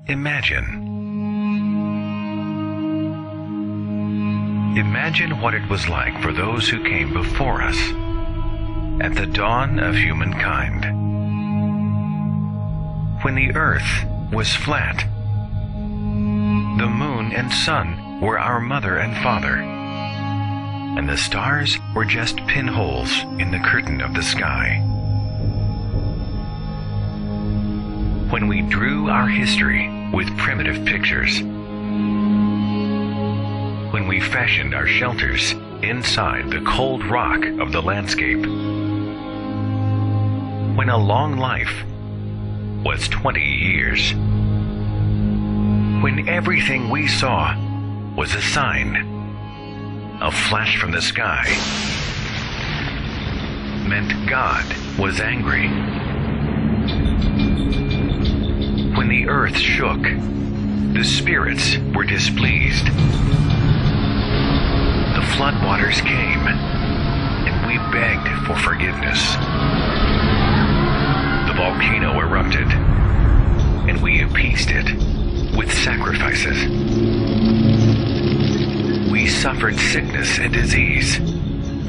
Imagine what it was like for those who came before us at the dawn of humankind, when the earth was flat. The moon and sun were our mother and father, and the stars were just pinholes in the curtain of the sky. When we drew our history with primitive pictures, when we fashioned our shelters inside the cold rock of the landscape, when a long life was 20 years, when everything we saw was a sign, a flash from the sky, meant God was angry. When the earth shook, the spirits were displeased. The floodwaters came, and we begged for forgiveness. The volcano erupted, and we appeased it with sacrifices. We suffered sickness and disease,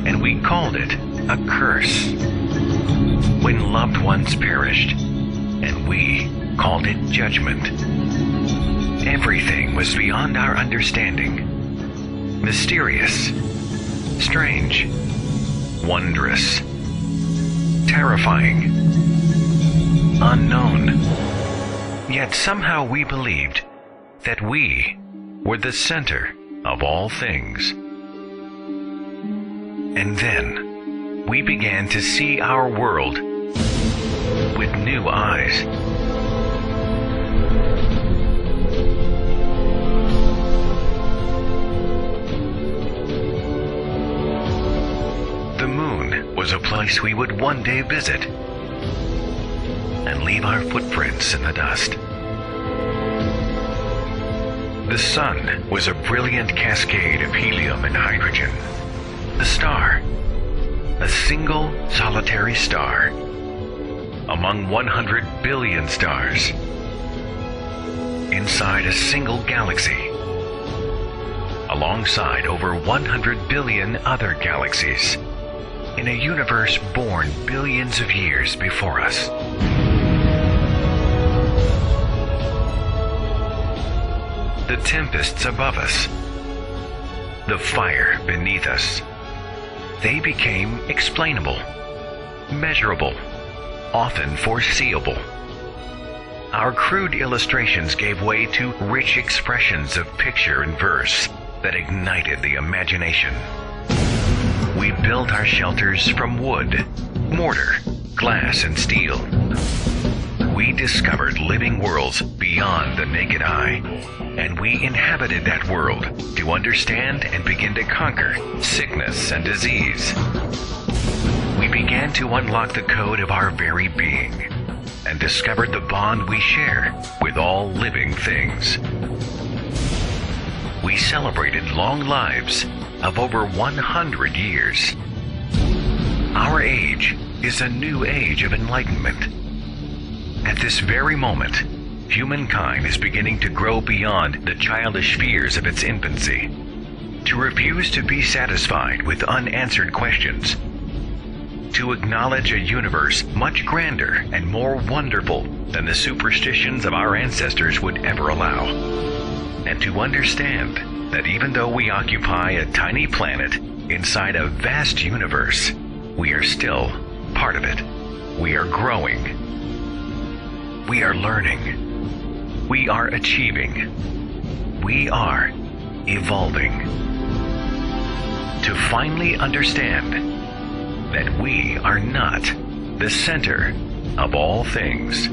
and we called it a curse. When loved ones perished, and we called it judgment. Everything was beyond our understanding. Mysterious, strange, wondrous, terrifying, unknown. Yet somehow we believed that we were the center of all things. And then we began to see our world with new eyes. The moon was a place we would one day visit and leave our footprints in the dust. The sun was a brilliant cascade of helium and hydrogen. A star, a single solitary star, among 100 billion stars, inside a single galaxy, alongside over 100 billion other galaxies, in a universe born billions of years before us. The tempests above us, the fire beneath us, they became explainable, measurable, often foreseeable. Our crude illustrations gave way to rich expressions of picture and verse that ignited the imagination. We built our shelters from wood, mortar, glass, and steel. We discovered living worlds beyond the naked eye, and we inhabited that world to understand and begin to conquer sickness and disease. We began to unlock the code of our very being and discovered the bond we share with all living things. We celebrated long lives of over 100 years. Our age is a new age of enlightenment. At this very moment, humankind is beginning to grow beyond the childish fears of its infancy, to refuse to be satisfied with unanswered questions, to acknowledge a universe much grander and more wonderful than the superstitions of our ancestors would ever allow, and to understand that even though we occupy a tiny planet inside a vast universe, we are still part of it. We are growing. We are learning. We are achieving. We are evolving. To finally understand that we are not the center of all things.